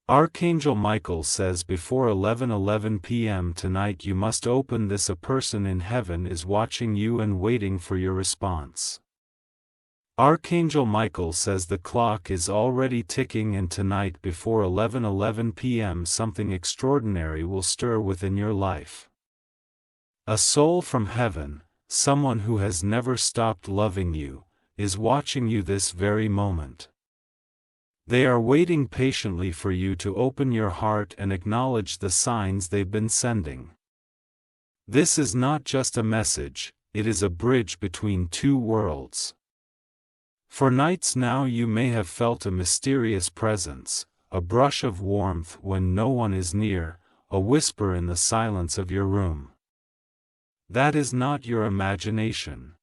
Archangel Michael says before 11:11 p.m. tonight you must open this. A person in heaven is watching you and waiting for your response. Archangel Michael says the clock is already ticking, and tonight before 11:11 p.m. something extraordinary will stir within your life. A soul from heaven, someone who has never stopped loving you, is watching you this very moment. They are waiting patiently for you to open your heart and acknowledge the signs they've been sending. This is not just a message, it is a bridge between two worlds. For nights now you may have felt a mysterious presence, a brush of warmth when no one is near, a whisper in the silence of your room. That is not your imagination.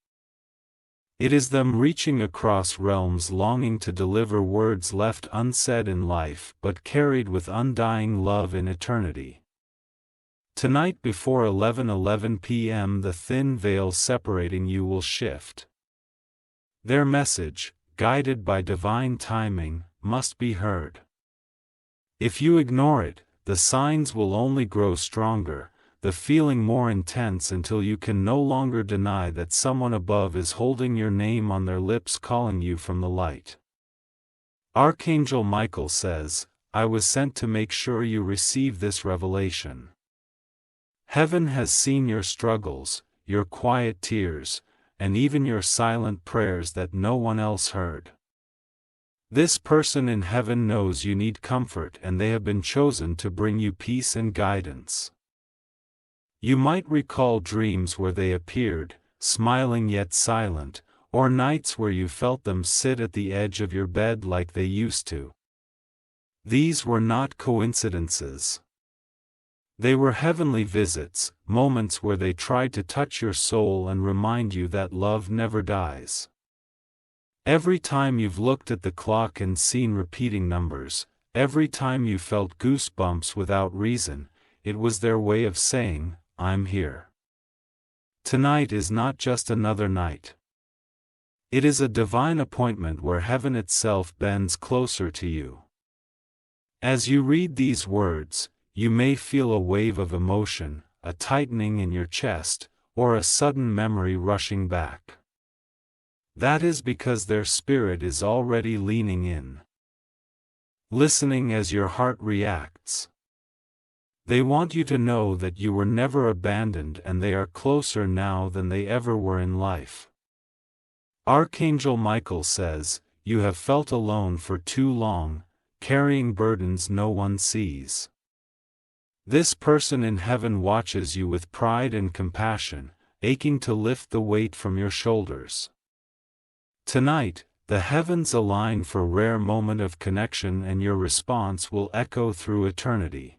It is them reaching across realms, longing to deliver words left unsaid in life but carried with undying love in eternity. Tonight before 11:11 p.m. the thin veil separating you will shift. Their message, guided by divine timing, must be heard. If you ignore it, the signs will only grow stronger, the feeling more intense, until you can no longer deny that someone above is holding your name on their lips, calling you from the light. Archangel Michael says, I was sent to make sure you receive this revelation. Heaven has seen your struggles, your quiet tears, and even your silent prayers that no one else heard. This person in heaven knows you need comfort, and they have been chosen to bring you peace and guidance. You might recall dreams where they appeared, smiling yet silent, or nights where you felt them sit at the edge of your bed like they used to. These were not coincidences. They were heavenly visits, moments where they tried to touch your soul and remind you that love never dies. Every time you've looked at the clock and seen repeating numbers, every time you felt goosebumps without reason, it was their way of saying, I'm here. Tonight is not just another night. It is a divine appointment where heaven itself bends closer to you. As you read these words, you may feel a wave of emotion, a tightening in your chest, or a sudden memory rushing back. That is because their spirit is already leaning in, listening as your heart reacts. They want you to know that you were never abandoned, and they are closer now than they ever were in life. Archangel Michael says, you have felt alone for too long, carrying burdens no one sees. This person in heaven watches you with pride and compassion, aching to lift the weight from your shoulders. Tonight, the heavens align for a rare moment of connection, and your response will echo through eternity.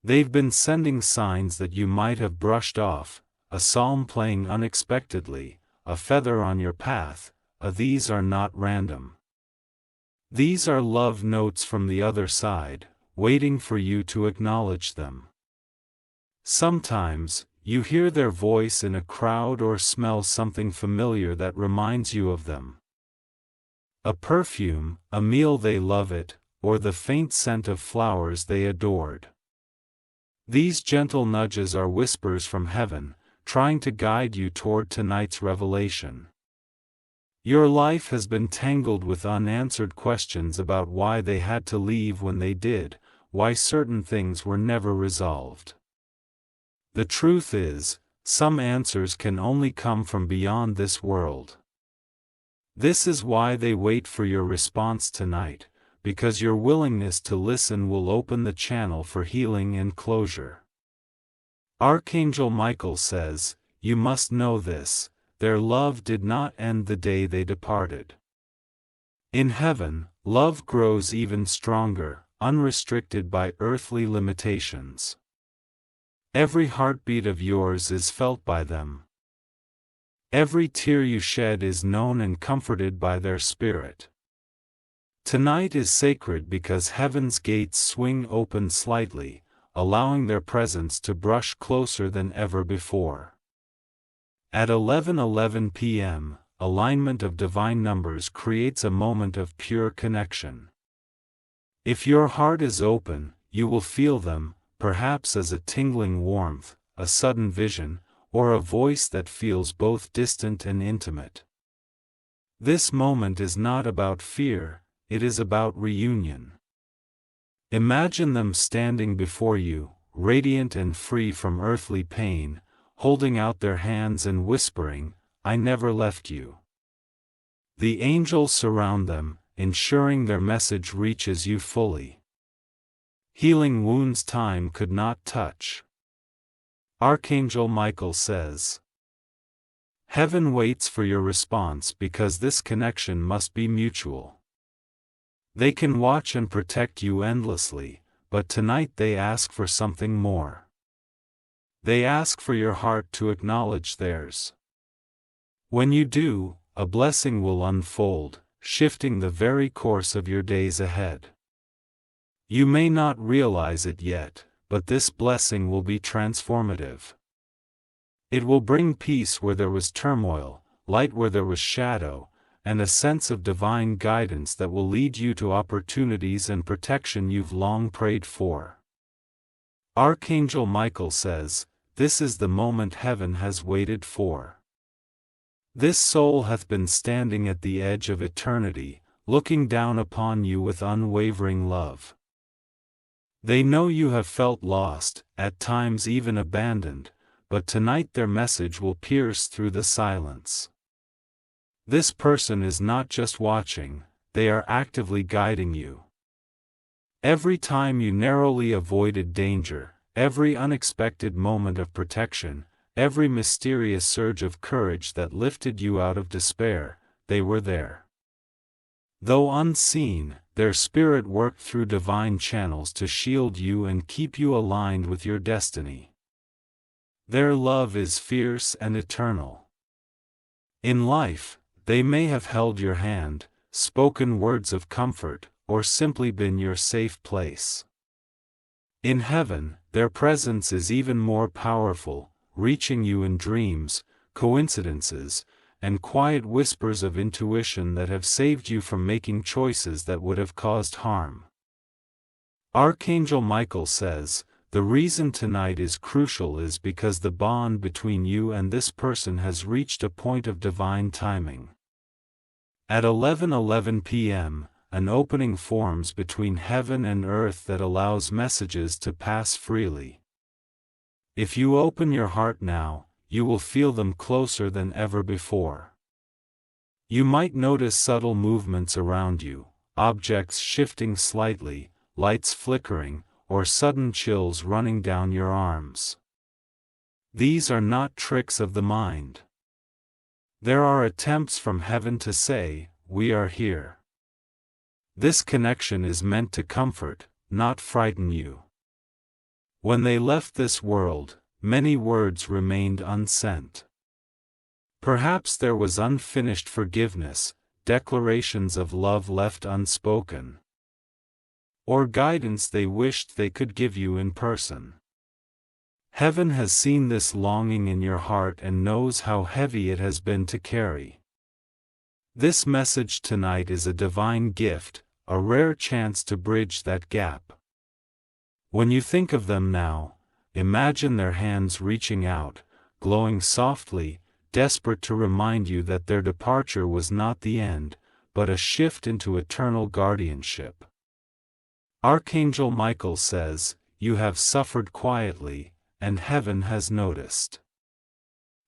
They've been sending signs that you might have brushed off, a psalm playing unexpectedly, a feather on your path, these are not random. These are love notes from the other side, waiting for you to acknowledge them. Sometimes, you hear their voice in a crowd or smell something familiar that reminds you of them. A perfume, a meal they love it, or the faint scent of flowers they adored. These gentle nudges are whispers from heaven, trying to guide you toward tonight's revelation. Your life has been tangled with unanswered questions about why they had to leave when they did, why certain things were never resolved. The truth is, some answers can only come from beyond this world. This is why they wait for your response tonight, because your willingness to listen will open the channel for healing and closure. Archangel Michael says, you must know this, their love did not end the day they departed. In heaven, love grows even stronger, unrestricted by earthly limitations. Every heartbeat of yours is felt by them. Every tear you shed is known and comforted by their spirit. Tonight is sacred because heaven's gates swing open slightly, allowing their presence to brush closer than ever before. At 11:11 p.m., alignment of divine numbers creates a moment of pure connection. If your heart is open, you will feel them, perhaps as a tingling warmth, a sudden vision, or a voice that feels both distant and intimate. This moment is not about fear, it is about reunion. Imagine them standing before you, radiant and free from earthly pain, holding out their hands and whispering, "I never left you." The angels surround them, ensuring their message reaches you fully. Healing wounds time could not touch. Archangel Michael says, "Heaven waits for your response because this connection must be mutual." They can watch and protect you endlessly, but tonight they ask for something more. They ask for your heart to acknowledge theirs. When you do, a blessing will unfold, shifting the very course of your days ahead. You may not realize it yet, but this blessing will be transformative. It will bring peace where there was turmoil, light where there was shadow, and a sense of divine guidance that will lead you to opportunities and protection you've long prayed for. Archangel Michael says, "This is the moment heaven has waited for. This soul hath been standing at the edge of eternity, looking down upon you with unwavering love. They know you have felt lost, at times even abandoned, but tonight their message will pierce through the silence. This person is not just watching, they are actively guiding you. Every time you narrowly avoided danger, every unexpected moment of protection, every mysterious surge of courage that lifted you out of despair, they were there. Though unseen, their spirit worked through divine channels to shield you and keep you aligned with your destiny. Their love is fierce and eternal. In life, they may have held your hand, spoken words of comfort, or simply been your safe place. In heaven, their presence is even more powerful, reaching you in dreams, coincidences, and quiet whispers of intuition that have saved you from making choices that would have caused harm. Archangel Michael says, "The reason tonight is crucial is because the bond between you and this person has reached a point of divine timing." At 11:11 p.m., an opening forms between heaven and earth that allows messages to pass freely. If you open your heart now, you will feel them closer than ever before. You might notice subtle movements around you, objects shifting slightly, lights flickering, or sudden chills running down your arms. These are not tricks of the mind. There are attempts from heaven to say, "We are here." This connection is meant to comfort, not frighten you. When they left this world, many words remained unsent. Perhaps there was unfinished forgiveness, declarations of love left unspoken, or guidance they wished they could give you in person. Heaven has seen this longing in your heart and knows how heavy it has been to carry. This message tonight is a divine gift, a rare chance to bridge that gap. When you think of them now, imagine their hands reaching out, glowing softly, desperate to remind you that their departure was not the end, but a shift into eternal guardianship. Archangel Michael says, "You have suffered quietly, and heaven has noticed.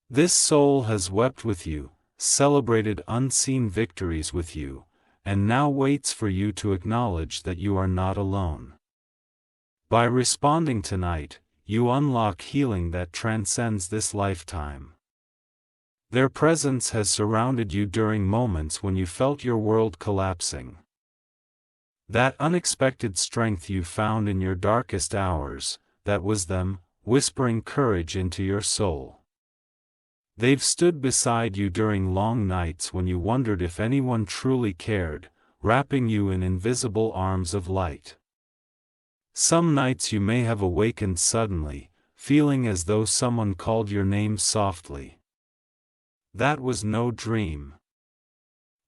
This soul has wept with you, celebrated unseen victories with you, and now waits for you to acknowledge that you are not alone." By responding tonight, you unlock healing that transcends this lifetime. Their presence has surrounded you during moments when you felt your world collapsing. That unexpected strength you found in your darkest hours, that was them, whispering courage into your soul. They've stood beside you during long nights when you wondered if anyone truly cared, wrapping you in invisible arms of light. Some nights you may have awakened suddenly, feeling as though someone called your name softly. That was no dream.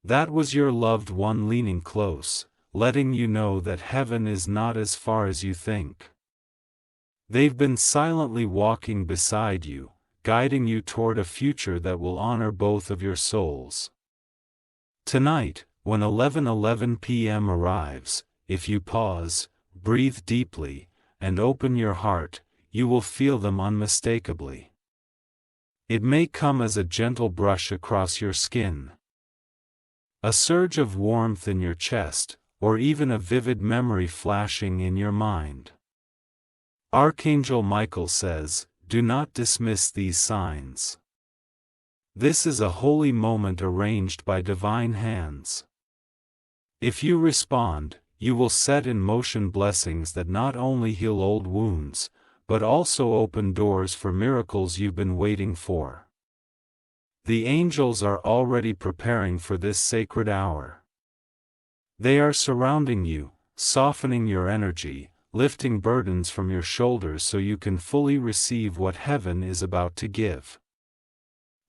That was your loved one leaning close, letting you know that heaven is not as far as you think. They've been silently walking beside you, guiding you toward a future that will honor both of your souls. Tonight, when 11:11 p.m. arrives, if you pause, breathe deeply, and open your heart, you will feel them unmistakably. It may come as a gentle brush across your skin, a surge of warmth in your chest, or even a vivid memory flashing in your mind. Archangel Michael says, "Do not dismiss these signs. This is a holy moment arranged by divine hands. If you respond, you will set in motion blessings that not only heal old wounds, but also open doors for miracles you've been waiting for." The angels are already preparing for this sacred hour. They are surrounding you, softening your energy, lifting burdens from your shoulders so you can fully receive what heaven is about to give.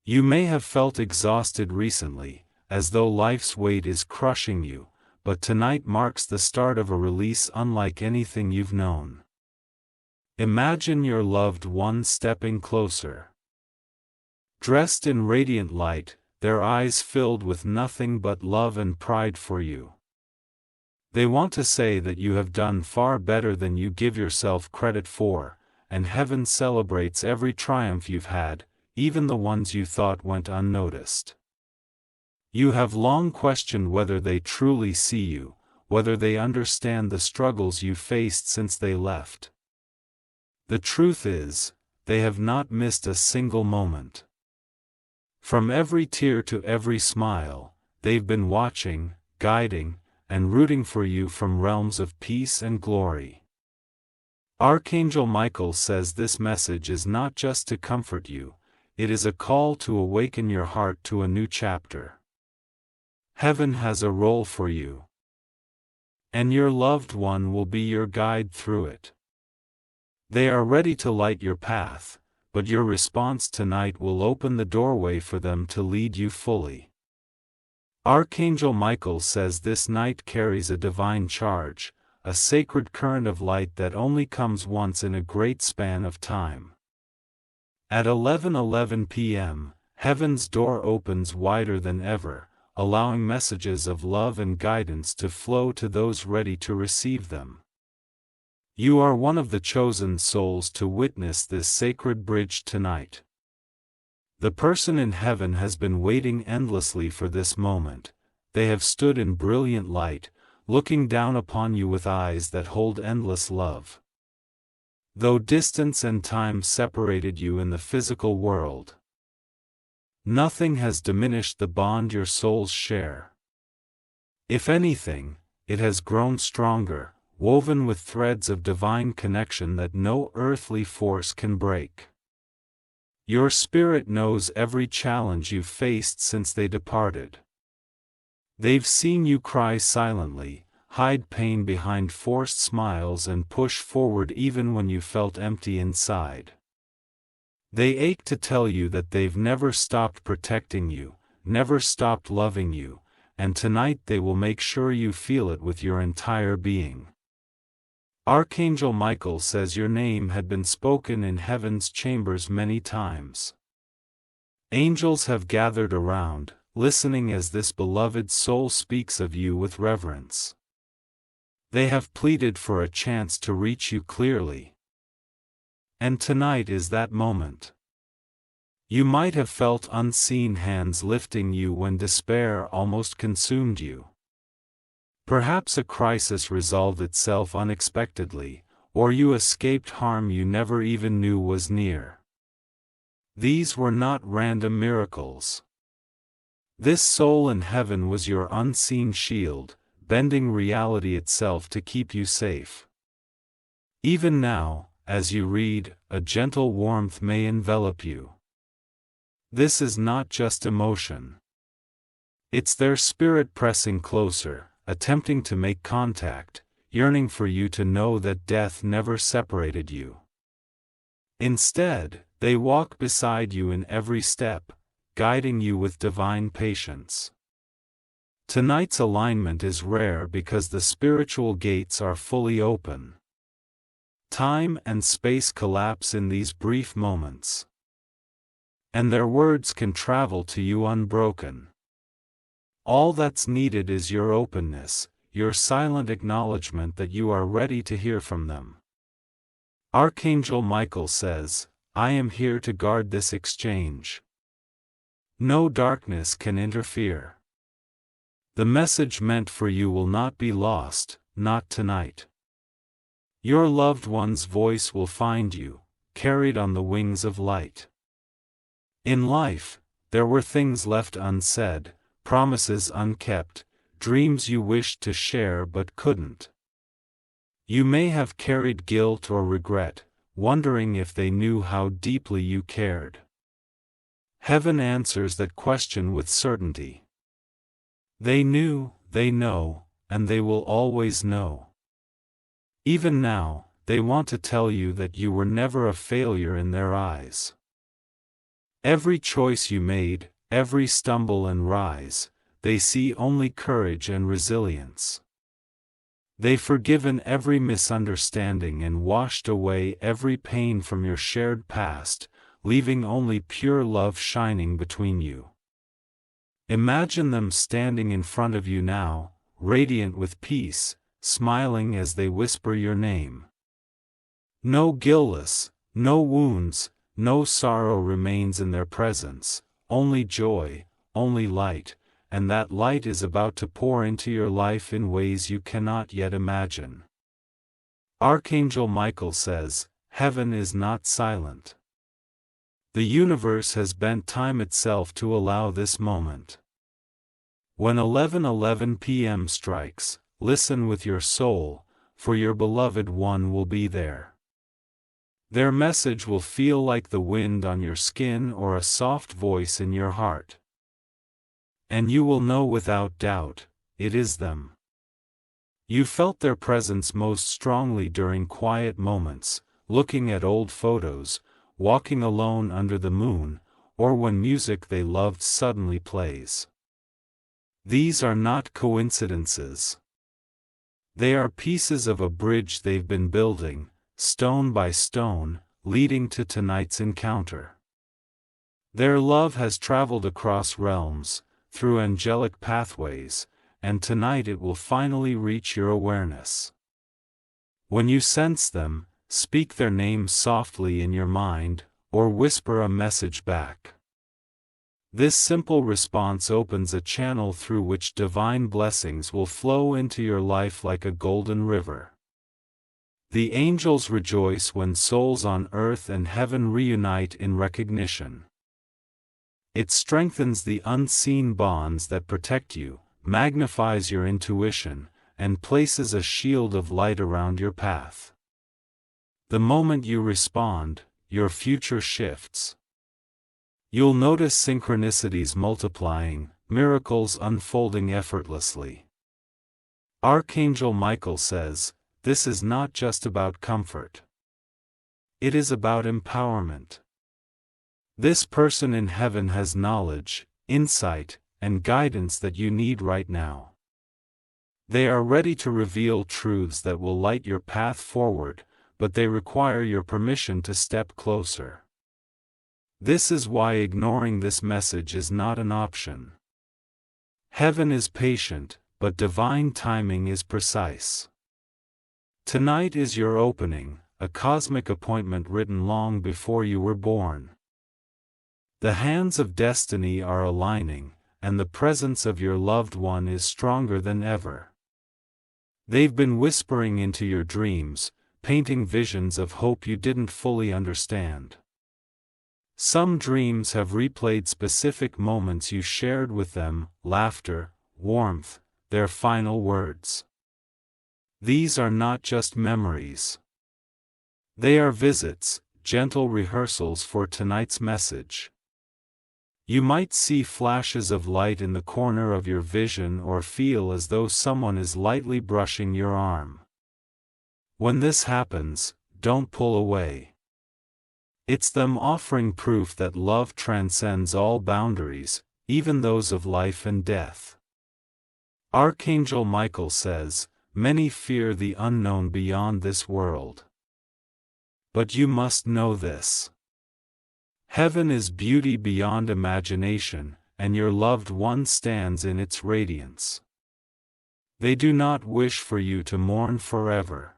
You may have felt exhausted recently, as though life's weight is crushing you, but tonight marks the start of a release unlike anything you've known. Imagine your loved one stepping closer. Dressed in radiant light, their eyes filled with nothing but love and pride for you. They want to say that you have done far better than you give yourself credit for, and heaven celebrates every triumph you've had, even the ones you thought went unnoticed. You have long questioned whether they truly see you, whether they understand the struggles you faced since they left. The truth is, they have not missed a single moment. From every tear to every smile, they've been watching, guiding, and rooting for you from realms of peace and glory. Archangel Michael says this message is not just to comfort you, it is a call to awaken your heart to a new chapter. Heaven has a role for you, and your loved one will be your guide through it. They are ready to light your path, but your response tonight will open the doorway for them to lead you fully. Archangel Michael says this night carries a divine charge, a sacred current of light that only comes once in a great span of time. At 11:11 p.m., heaven's door opens wider than ever, allowing messages of love and guidance to flow to those ready to receive them. You are one of the chosen souls to witness this sacred bridge tonight. The person in heaven has been waiting endlessly for this moment. They have stood in brilliant light, looking down upon you with eyes that hold endless love. Though distance and time separated you in the physical world, nothing has diminished the bond your souls share. If anything, it has grown stronger, woven with threads of divine connection that no earthly force can break. Your spirit knows every challenge you've faced since they departed. They've seen you cry silently, hide pain behind forced smiles and push forward even when you felt empty inside. They ache to tell you that they've never stopped protecting you, never stopped loving you, and tonight they will make sure you feel it with your entire being. Archangel Michael says your name had been spoken in heaven's chambers many times. Angels have gathered around, listening as this beloved soul speaks of you with reverence. They have pleaded for a chance to reach you clearly. And tonight is that moment. You might have felt unseen hands lifting you when despair almost consumed you. Perhaps a crisis resolved itself unexpectedly, or you escaped harm you never even knew was near. These were not random miracles. This soul in heaven was your unseen shield, bending reality itself to keep you safe. Even now, as you read, a gentle warmth may envelop you. This is not just emotion. It's their spirit pressing closer, attempting to make contact, yearning for you to know that death never separated you. Instead, they walk beside you in every step, guiding you with divine patience. Tonight's alignment is rare because the spiritual gates are fully open. Time and space collapse in these brief moments, and their words can travel to you unbroken. All that's needed is your openness, your silent acknowledgement that you are ready to hear from them. Archangel Michael says, "I am here to guard this exchange. No darkness can interfere. The message meant for you will not be lost, not tonight. Your loved one's voice will find you, carried on the wings of light." In life, there were things left unsaid, promises unkept, dreams you wished to share but couldn't. You may have carried guilt or regret, wondering if they knew how deeply you cared. Heaven answers that question with certainty. They knew, they know, and they will always know. Even now, they want to tell you that you were never a failure in their eyes. Every choice you made, every stumble and rise, they see only courage and resilience. They've forgiven every misunderstanding and washed away every pain from your shared past, leaving only pure love shining between you. Imagine them standing in front of you now, radiant with peace, smiling as they whisper your name. No guiltless, no wounds, no sorrow remains in their presence, only joy, only light, and that light is about to pour into your life in ways you cannot yet imagine. Archangel Michael says, "Heaven is not silent. The universe has bent time itself to allow this moment." When 11:11 p.m. strikes, listen with your soul, for your beloved one will be there. Their message will feel like the wind on your skin or a soft voice in your heart. And you will know without doubt, it is them. You felt their presence most strongly during quiet moments, looking at old photos, walking alone under the moon, or when music they loved suddenly plays. These are not coincidences. They are pieces of a bridge they've been building, stone by stone, leading to tonight's encounter. Their love has traveled across realms, through angelic pathways, and tonight it will finally reach your awareness. When you sense them, speak their name softly in your mind, or whisper a message back. This simple response opens a channel through which divine blessings will flow into your life like a golden river. The angels rejoice when souls on earth and heaven reunite in recognition. It strengthens the unseen bonds that protect you, magnifies your intuition, and places a shield of light around your path. The moment you respond, your future shifts. You'll notice synchronicities multiplying, miracles unfolding effortlessly. Archangel Michael says, "This is not just about comfort. It is about empowerment. This person in heaven has knowledge, insight, and guidance that you need right now. They are ready to reveal truths that will light your path forward, but they require your permission to step closer." This is why ignoring this message is not an option. Heaven is patient, but divine timing is precise. Tonight is your opening, a cosmic appointment written long before you were born. The hands of destiny are aligning, and the presence of your loved one is stronger than ever. They've been whispering into your dreams, painting visions of hope you didn't fully understand. Some dreams have replayed specific moments you shared with them, laughter, warmth, their final words. These are not just memories. They are visits, gentle rehearsals for tonight's message. You might see flashes of light in the corner of your vision or feel as though someone is lightly brushing your arm. When this happens, don't pull away. It's them offering proof that love transcends all boundaries, even those of life and death. Archangel Michael says, many fear the unknown beyond this world. But you must know this. Heaven is beauty beyond imagination, and your loved one stands in its radiance. They do not wish for you to mourn forever.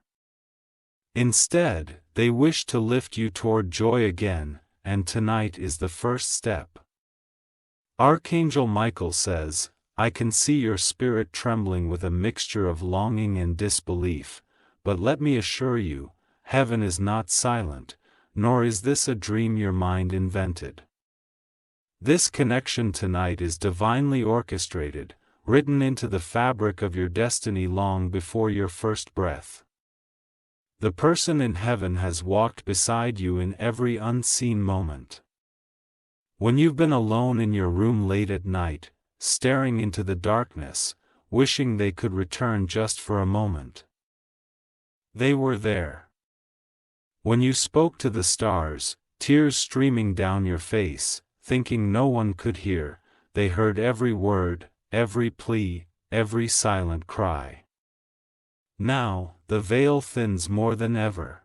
Instead, they wish to lift you toward joy again, and tonight is the first step. Archangel Michael says, I can see your spirit trembling with a mixture of longing and disbelief, but let me assure you, heaven is not silent, nor is this a dream your mind invented. This connection tonight is divinely orchestrated, written into the fabric of your destiny long before your first breath. The person in heaven has walked beside you in every unseen moment. When you've been alone in your room late at night, staring into the darkness, wishing they could return just for a moment, they were there. When you spoke to the stars, tears streaming down your face, thinking no one could hear, they heard every word, every plea, every silent cry. Now, the veil thins more than ever.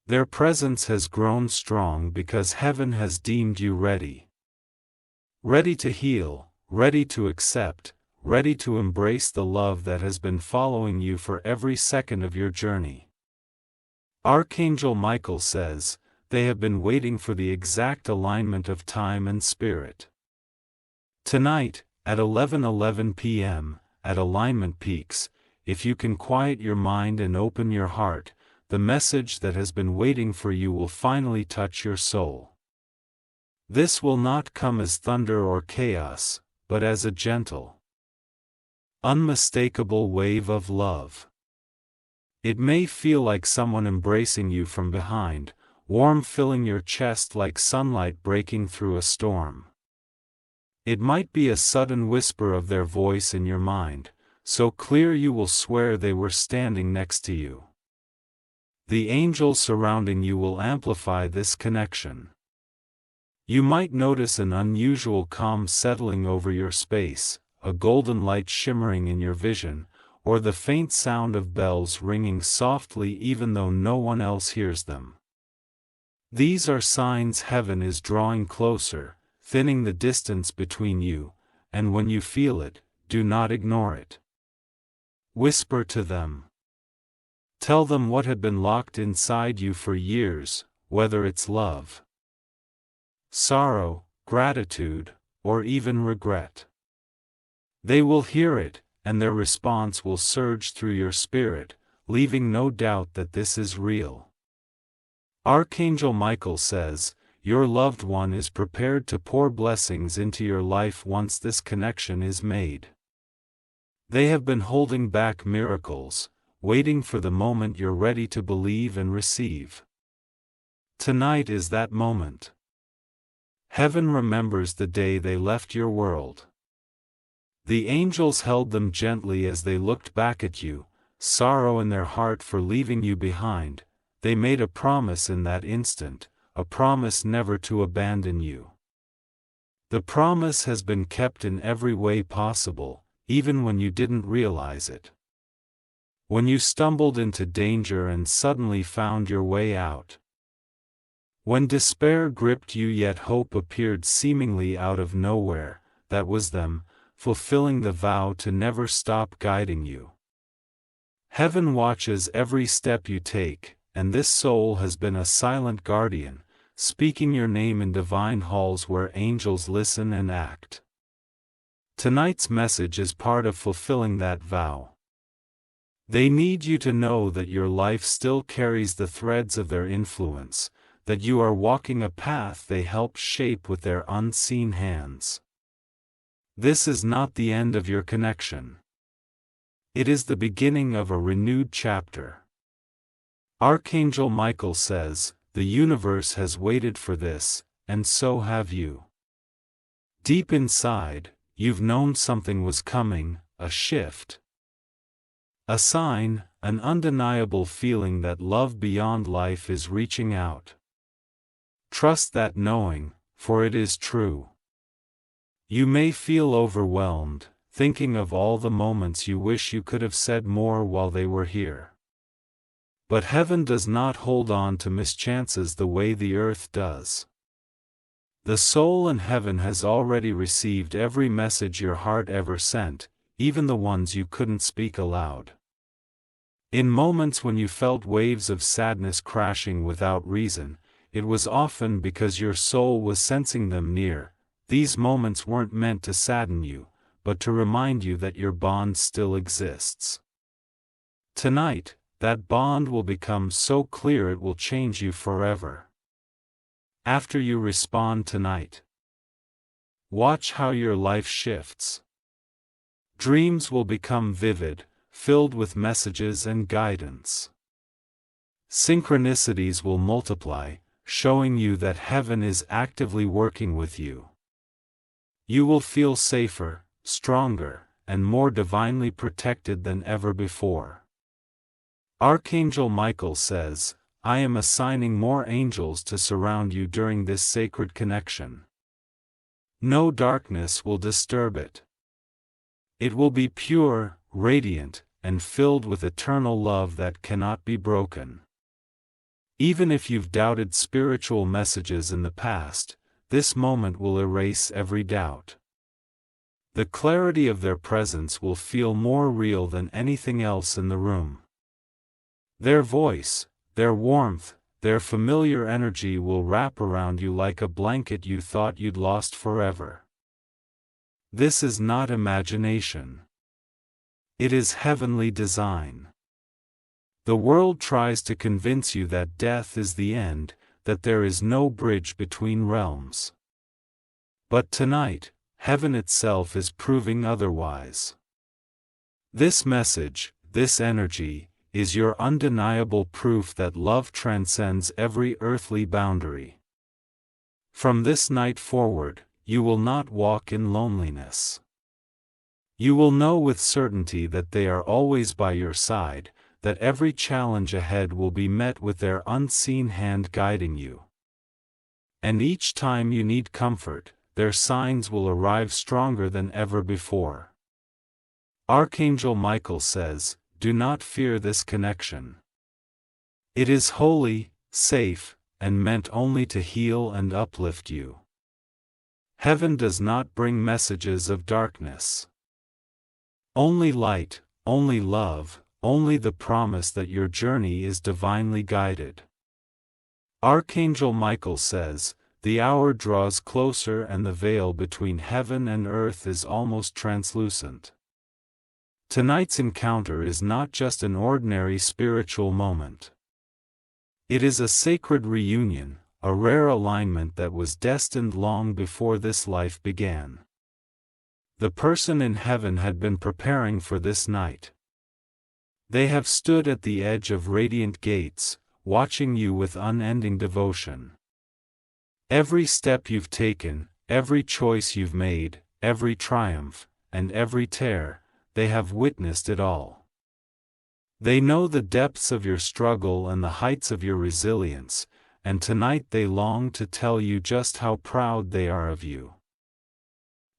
Their presence has grown strong because heaven has deemed you ready. Ready to heal, ready to accept, ready to embrace the love that has been following you for every second of your journey. Archangel Michael says, they have been waiting for the exact alignment of time and spirit. Tonight, at 11:11 p.m., at Alignment Peaks, if you can quiet your mind and open your heart, the message that has been waiting for you will finally touch your soul. This will not come as thunder or chaos, but as a gentle, unmistakable wave of love. It may feel like someone embracing you from behind, warm filling your chest like sunlight breaking through a storm. It might be a sudden whisper of their voice in your mind, so clear you will swear they were standing next to you. The angels surrounding you will amplify this connection. You might notice an unusual calm settling over your space, a golden light shimmering in your vision, or the faint sound of bells ringing softly even though no one else hears them. These are signs heaven is drawing closer, thinning the distance between you, and when you feel it, do not ignore it. Whisper to them. Tell them what had been locked inside you for years, whether it's love, sorrow, gratitude, or even regret. They will hear it, and their response will surge through your spirit, leaving no doubt that this is real. Archangel Michael says, your loved one is prepared to pour blessings into your life once this connection is made. They have been holding back miracles, waiting for the moment you're ready to believe and receive. Tonight is that moment. Heaven remembers the day they left your world. The angels held them gently as they looked back at you, sorrow in their heart for leaving you behind. They made a promise in that instant, a promise never to abandon you. The promise has been kept in every way possible, even when you didn't realize it. When you stumbled into danger and suddenly found your way out. When despair gripped you yet hope appeared seemingly out of nowhere, that was them, fulfilling the vow to never stop guiding you. Heaven watches every step you take, and this soul has been a silent guardian, speaking your name in divine halls where angels listen and act. Tonight's message is part of fulfilling that vow. They need you to know that your life still carries the threads of their influence, that you are walking a path they helped shape with their unseen hands. This is not the end of your connection. It is the beginning of a renewed chapter. Archangel Michael says, the universe has waited for this, and so have you. Deep inside, you've known something was coming, a shift. A sign, an undeniable feeling that love beyond life is reaching out. Trust that knowing, for it is true. You may feel overwhelmed, thinking of all the moments you wish you could have said more while they were here. But heaven does not hold on to mischances the way the earth does. The soul in heaven has already received every message your heart ever sent, even the ones you couldn't speak aloud. In moments when you felt waves of sadness crashing without reason, it was often because your soul was sensing them near. These moments weren't meant to sadden you, but to remind you that your bond still exists. Tonight, that bond will become so clear it will change you forever. After you respond tonight, watch how your life shifts. Dreams will become vivid, filled with messages and guidance. Synchronicities will multiply, showing you that heaven is actively working with you. You will feel safer, stronger, and more divinely protected than ever before. Archangel Michael says, "I am assigning more angels to surround you during this sacred connection. No darkness will disturb it. It will be pure, radiant, and filled with eternal love that cannot be broken." Even if you've doubted spiritual messages in the past, this moment will erase every doubt. The clarity of their presence will feel more real than anything else in the room. Their voice, their warmth, their familiar energy will wrap around you like a blanket you thought you'd lost forever. This is not imagination. It is heavenly design. The world tries to convince you that death is the end, that there is no bridge between realms. But tonight, heaven itself is proving otherwise. This message, this energy, is your undeniable proof that love transcends every earthly boundary. From this night forward, you will not walk in loneliness. You will know with certainty that they are always by your side, that every challenge ahead will be met with their unseen hand guiding you. And each time you need comfort, their signs will arrive stronger than ever before. Archangel Michael says, "Do not fear this connection. It is holy, safe, and meant only to heal and uplift you. Heaven does not bring messages of darkness. Only light, only love, only the promise that your journey is divinely guided." Archangel Michael says, "The hour draws closer and the veil between heaven and earth is almost translucent." Tonight's encounter is not just an ordinary spiritual moment. It is a sacred reunion, a rare alignment that was destined long before this life began. The person in heaven had been preparing for this night. They have stood at the edge of radiant gates, watching you with unending devotion. Every step you've taken, every choice you've made, every triumph, and every tear, they have witnessed it all. They know the depths of your struggle and the heights of your resilience, and tonight they long to tell you just how proud they are of you.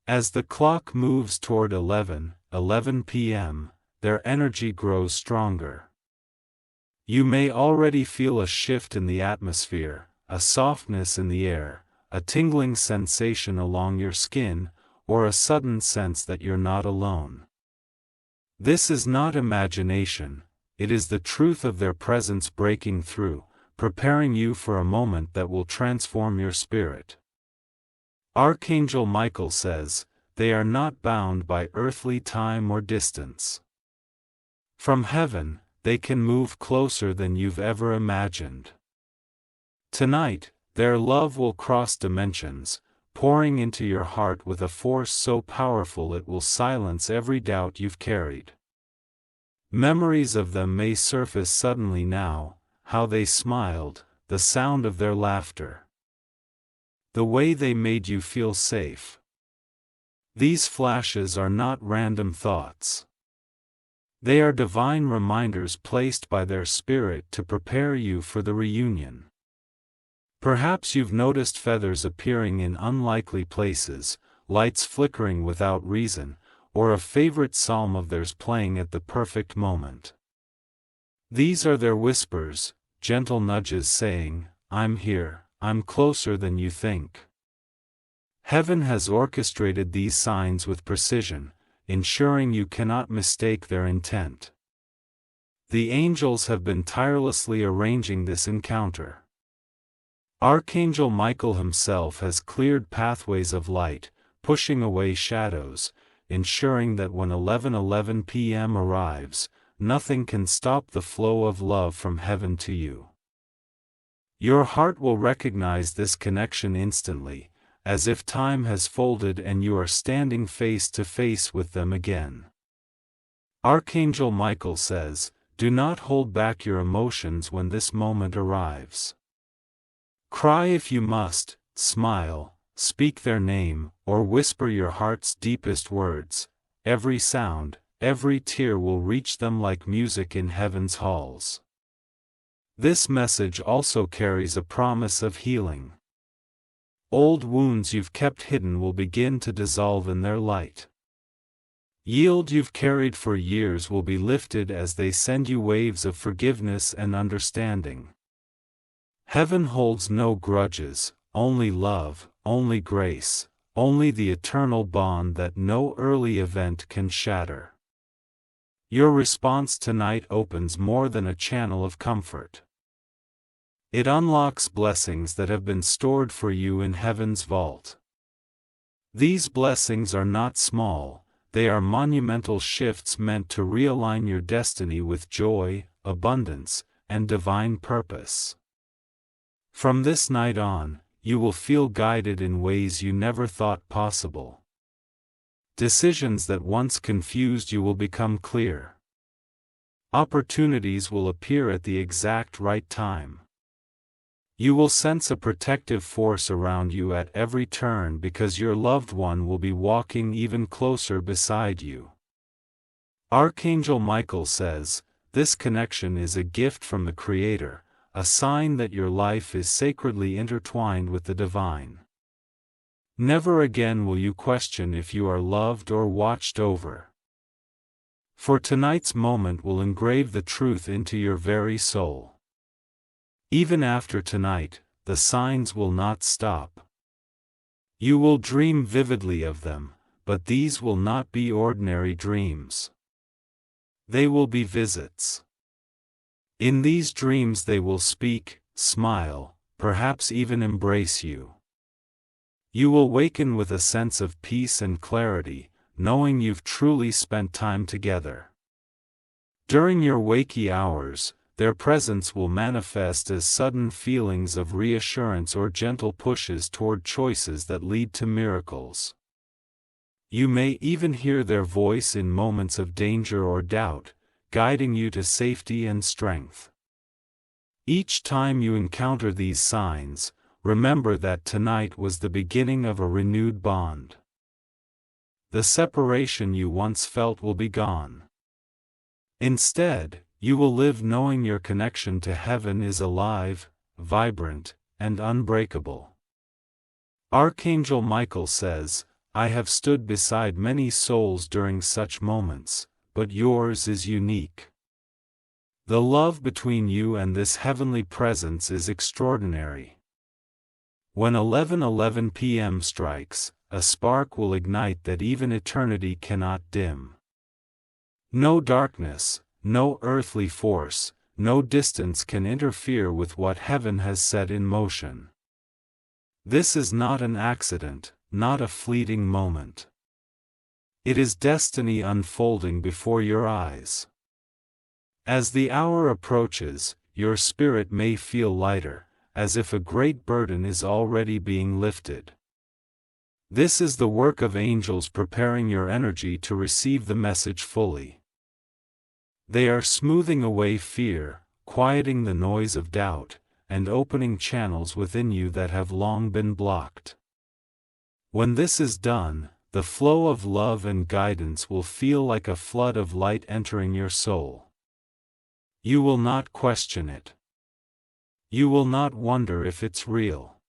As the clock moves toward 11 p.m., their energy grows stronger. You may already feel a shift in the atmosphere, a softness in the air, a tingling sensation along your skin, or a sudden sense that you're not alone. This is not imagination, it is the truth of their presence breaking through, preparing you for a moment that will transform your spirit. Archangel Michael says, "They are not bound by earthly time or distance. From heaven, they can move closer than you've ever imagined." Tonight, their love will cross dimensions, pouring into your heart with a force so powerful it will silence every doubt you've carried. Memories of them may surface suddenly now, how they smiled, the sound of their laughter, the way they made you feel safe. These flashes are not random thoughts. They are divine reminders placed by their spirit to prepare you for the reunion. Perhaps you've noticed feathers appearing in unlikely places, lights flickering without reason, or a favorite psalm of theirs playing at the perfect moment. These are their whispers, gentle nudges saying, "I'm here, I'm closer than you think." Heaven has orchestrated these signs with precision, ensuring you cannot mistake their intent. The angels have been tirelessly arranging this encounter. Archangel Michael himself has cleared pathways of light, pushing away shadows, ensuring that when 11:11 p.m. arrives, nothing can stop the flow of love from heaven to you. Your heart will recognize this connection instantly, as if time has folded and you are standing face to face with them again. Archangel Michael says, "Do not hold back your emotions when this moment arrives. Cry if you must, smile, speak their name, or whisper your heart's deepest words. Every sound, every tear will reach them like music in heaven's halls." This message also carries a promise of healing. Old wounds you've kept hidden will begin to dissolve in their light. Yield you've carried for years will be lifted as they send you waves of forgiveness and understanding. Heaven holds no grudges, only love, only grace, only the eternal bond that no earthly event can shatter. Your response tonight opens more than a channel of comfort. It unlocks blessings that have been stored for you in heaven's vault. These blessings are not small, they are monumental shifts meant to realign your destiny with joy, abundance, and divine purpose. From this night on, you will feel guided in ways you never thought possible. Decisions that once confused you will become clear. Opportunities will appear at the exact right time. You will sense a protective force around you at every turn because your loved one will be walking even closer beside you. Archangel Michael says, "This connection is a gift from the Creator, a sign that your life is sacredly intertwined with the divine." Never again will you question if you are loved or watched over. For tonight's moment will engrave the truth into your very soul. Even after tonight, the signs will not stop. You will dream vividly of them, but these will not be ordinary dreams. They will be visits. In these dreams they will speak, smile, perhaps even embrace you. You will waken with a sense of peace and clarity, knowing you've truly spent time together. During your wakey hours, their presence will manifest as sudden feelings of reassurance or gentle pushes toward choices that lead to miracles. You may even hear their voice in moments of danger or doubt, guiding you to safety and strength. Each time you encounter these signs, remember that tonight was the beginning of a renewed bond. The separation you once felt will be gone. Instead, you will live knowing your connection to heaven is alive, vibrant, and unbreakable. Archangel Michael says, "I have stood beside many souls during such moments, but yours is unique. The love between you and this heavenly presence is extraordinary." When 11:11 p.m. strikes, a spark will ignite that even eternity cannot dim. No darkness, no earthly force, no distance can interfere with what heaven has set in motion. This is not an accident, not a fleeting moment. It is destiny unfolding before your eyes. As the hour approaches, your spirit may feel lighter, as if a great burden is already being lifted. This is the work of angels preparing your energy to receive the message fully. They are smoothing away fear, quieting the noise of doubt, and opening channels within you that have long been blocked. When this is done, the flow of love and guidance will feel like a flood of light entering your soul. You will not question it. You will not wonder if it's real.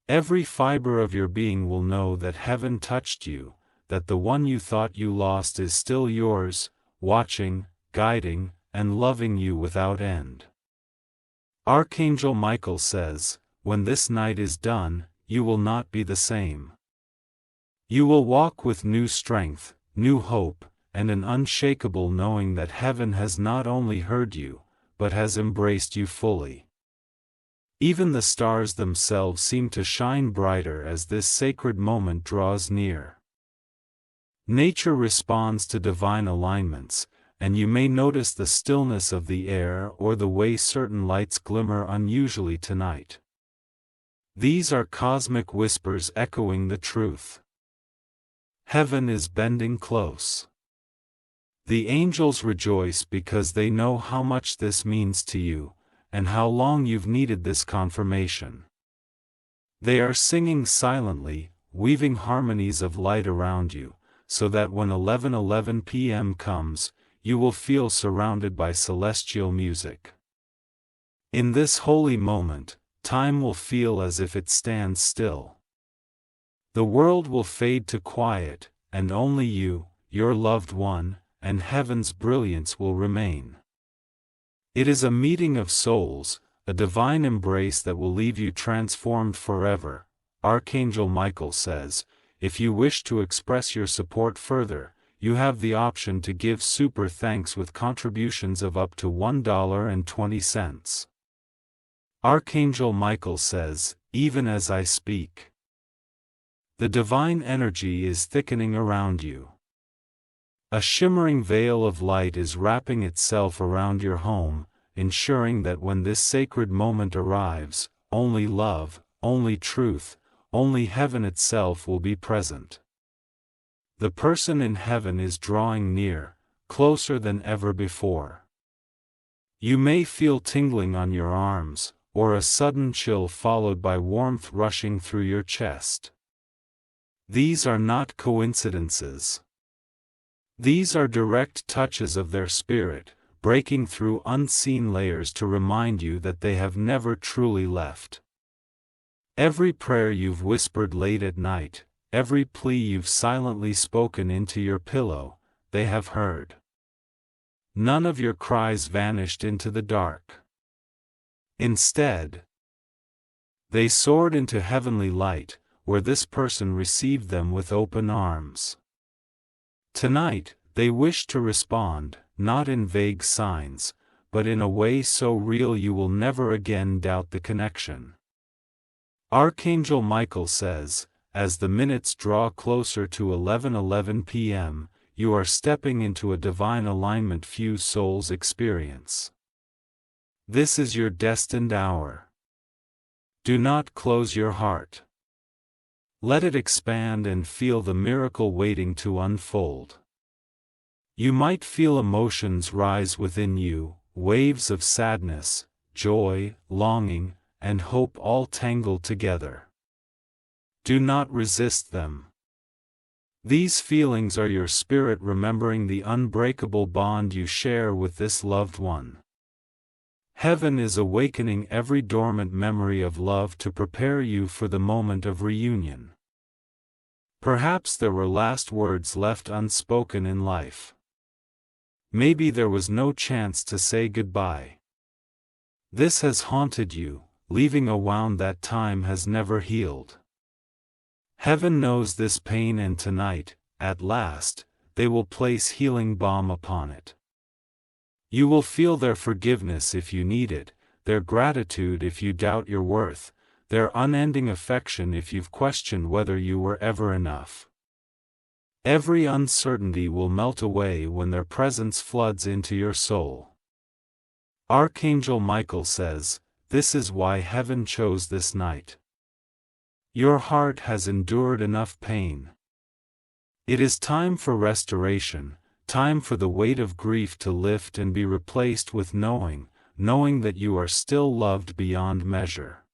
Every fiber of your being will know that heaven touched you, that the one you thought you lost is still yours, watching, guiding, and loving you without end. Archangel Michael says, when this night is done, you will not be the same. You will walk with new strength, new hope, and an unshakable knowing that heaven has not only heard you, but has embraced you fully. Even the stars themselves seem to shine brighter as this sacred moment draws near. Nature responds to divine alignments, and you may notice the stillness of the air or the way certain lights glimmer unusually tonight. These are cosmic whispers echoing the truth. Heaven is bending close. The angels rejoice because they know how much this means to you, and how long you've needed this confirmation. They are singing silently, weaving harmonies of light around you, so that when 11:11 p.m. comes, you will feel surrounded by celestial music. In this holy moment, time will feel as if it stands still. The world will fade to quiet, and only you, your loved one, and heaven's brilliance will remain. It is a meeting of souls, a divine embrace that will leave you transformed forever. Archangel Michael says, if you wish to express your support further, you have the option to give super thanks with contributions of up to $1.20. Archangel Michael says, even as I speak, the divine energy is thickening around you. A shimmering veil of light is wrapping itself around your home, ensuring that when this sacred moment arrives, only love, only truth, only heaven itself will be present. The person in heaven is drawing near, closer than ever before. You may feel tingling on your arms, or a sudden chill followed by warmth rushing through your chest. These are not coincidences. These are direct touches of their spirit, breaking through unseen layers to remind you that they have never truly left. Every prayer you've whispered late at night, every plea you've silently spoken into your pillow, they have heard. None of your cries vanished into the dark. Instead, they soared into heavenly light, where this person received them with open arms. Tonight, they wish to respond, not in vague signs, but in a way so real you will never again doubt the connection. Archangel Michael says, as the minutes draw closer to 11:11 p.m., you are stepping into a divine alignment few souls experience. This is your destined hour. Do not close your heart. Let it expand and feel the miracle waiting to unfold. You might feel emotions rise within you, waves of sadness, joy, longing, and hope all tangled together. Do not resist them. These feelings are your spirit remembering the unbreakable bond you share with this loved one. Heaven is awakening every dormant memory of love to prepare you for the moment of reunion. Perhaps there were last words left unspoken in life. Maybe there was no chance to say goodbye. This has haunted you, leaving a wound that time has never healed. Heaven knows this pain, and tonight, at last, they will place healing balm upon it. You will feel their forgiveness if you need it, their gratitude if you doubt your worth, their unending affection if you've questioned whether you were ever enough. Every uncertainty will melt away when their presence floods into your soul. Archangel Michael says, this is why heaven chose this night. Your heart has endured enough pain. It is time for restoration, time for the weight of grief to lift and be replaced with knowing that you are still loved beyond measure.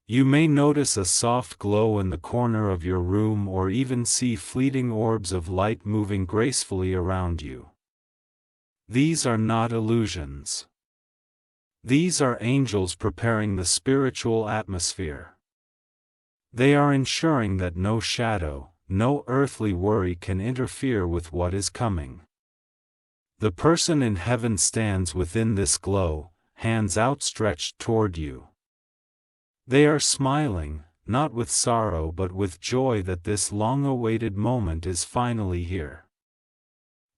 You may notice a soft glow in the corner of your room or even see fleeting orbs of light moving gracefully around you. These are not illusions. These are angels preparing the spiritual atmosphere. They are ensuring that no shadow, no earthly worry can interfere with what is coming. The person in heaven stands within this glow, hands outstretched toward you. They are smiling, not with sorrow but with joy that this long-awaited moment is finally here.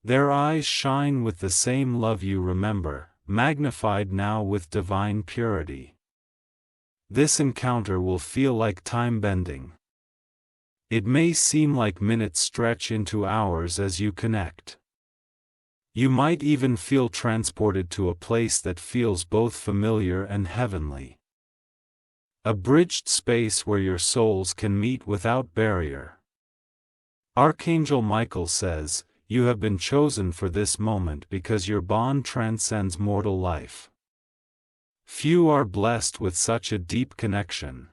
Their eyes shine with the same love you remember, magnified now with divine purity. This encounter will feel like time bending. It may seem like minutes stretch into hours as you connect. You might even feel transported to a place that feels both familiar and heavenly. A bridged space where your souls can meet without barrier. Archangel Michael says, "You have been chosen for this moment because your bond transcends mortal life. Few are blessed with such a deep connection.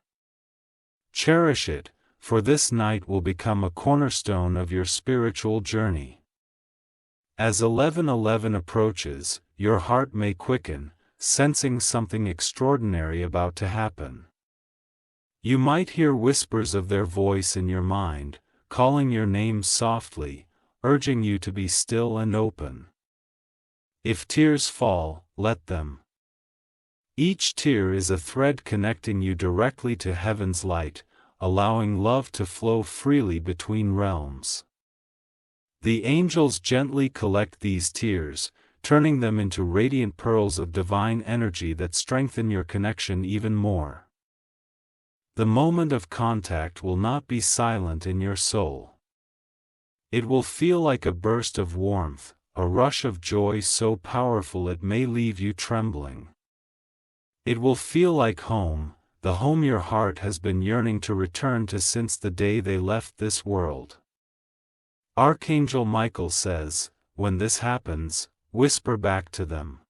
Cherish it, for this night will become a cornerstone of your spiritual journey." As 11:11 approaches, your heart may quicken, sensing something extraordinary about to happen. You might hear whispers of their voice in your mind, calling your name softly, urging you to be still and open. If tears fall, let them. Each tear is a thread connecting you directly to heaven's light, allowing love to flow freely between realms. The angels gently collect these tears, turning them into radiant pearls of divine energy that strengthen your connection even more. The moment of contact will not be silent in your soul. It will feel like a burst of warmth, a rush of joy so powerful it may leave you trembling. It will feel like home, the home your heart has been yearning to return to since the day they left this world. Archangel Michael says, when this happens, whisper back to them.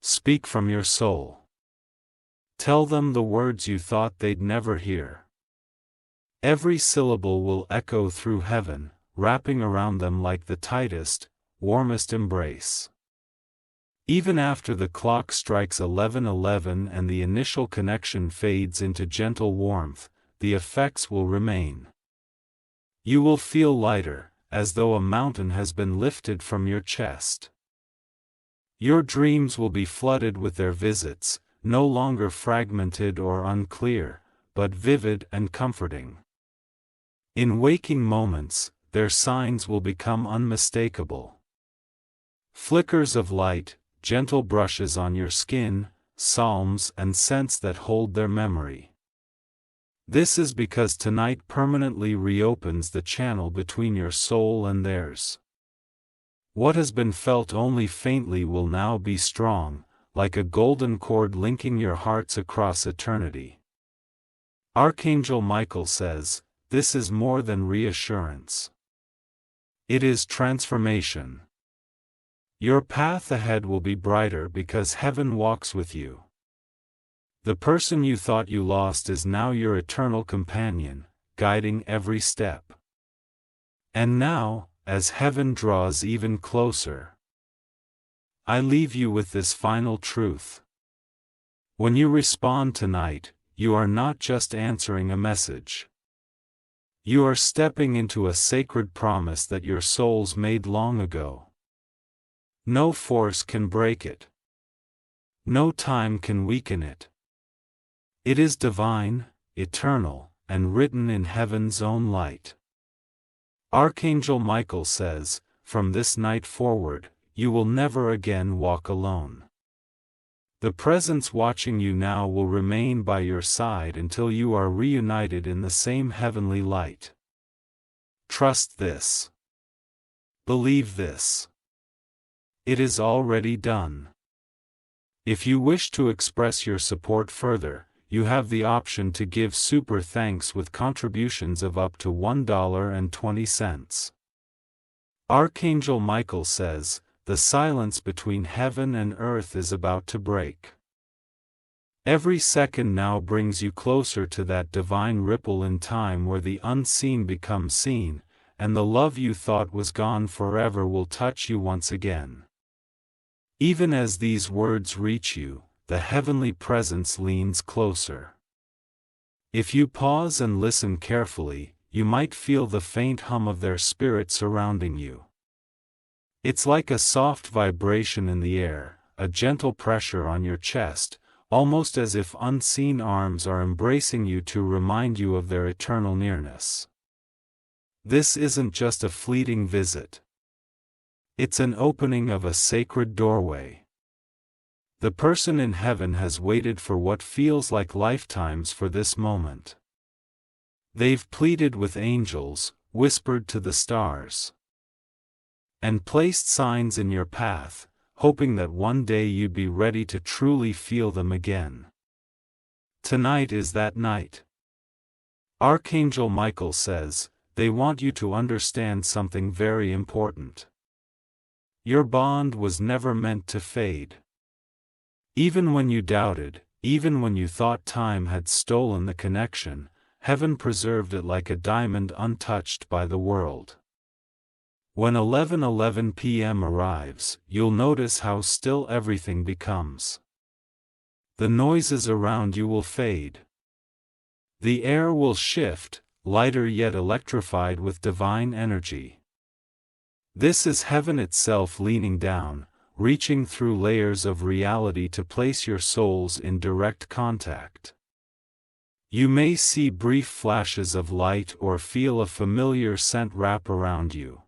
Speak from your soul. Tell them the words you thought they'd never hear. Every syllable will echo through heaven, wrapping around them like the tightest, warmest embrace. Even after the clock strikes 11:11 and the initial connection fades into gentle warmth, the effects will remain. You will feel lighter, as though a mountain has been lifted from your chest. Your dreams will be flooded with their visits, no longer fragmented or unclear, but vivid and comforting. In waking moments, their signs will become unmistakable. Flickers of light, gentle brushes on your skin, psalms and scents that hold their memory. This is because tonight permanently reopens the channel between your soul and theirs. What has been felt only faintly will now be strong, like a golden cord linking your hearts across eternity. Archangel Michael says, this is more than reassurance. It is transformation. Your path ahead will be brighter because heaven walks with you. The person you thought you lost is now your eternal companion, guiding every step. And now, as heaven draws even closer, I leave you with this final truth. When you respond tonight, you are not just answering a message. You are stepping into a sacred promise that your souls made long ago. No force can break it. No time can weaken it. It is divine, eternal, and written in heaven's own light. Archangel Michael says, from this night forward, you will never again walk alone. The presence watching you now will remain by your side until you are reunited in the same heavenly light. Trust this. Believe this. It is already done. If you wish to express your support further, you have the option to give super thanks with contributions of up to $1.20. Archangel Michael says, the silence between heaven and earth is about to break. Every second now brings you closer to that divine ripple in time where the unseen becomes seen, and the love you thought was gone forever will touch you once again. Even as these words reach you, the heavenly presence leans closer. If you pause and listen carefully, you might feel the faint hum of their spirit surrounding you. It's like a soft vibration in the air, a gentle pressure on your chest, almost as if unseen arms are embracing you to remind you of their eternal nearness. This isn't just a fleeting visit. It's an opening of a sacred doorway. The person in heaven has waited for what feels like lifetimes for this moment. They've pleaded with angels, whispered to the stars, and placed signs in your path, hoping that one day you'd be ready to truly feel them again. Tonight is that night. Archangel Michael says, they want you to understand something very important. Your bond was never meant to fade. Even when you doubted, even when you thought time had stolen the connection, heaven preserved it like a diamond untouched by the world. When 11:11 p.m. arrives, you'll notice how still everything becomes. The noises around you will fade. The air will shift, lighter yet electrified with divine energy. This is heaven itself leaning down, reaching through layers of reality to place your souls in direct contact. You may see brief flashes of light or feel a familiar scent wrap around you.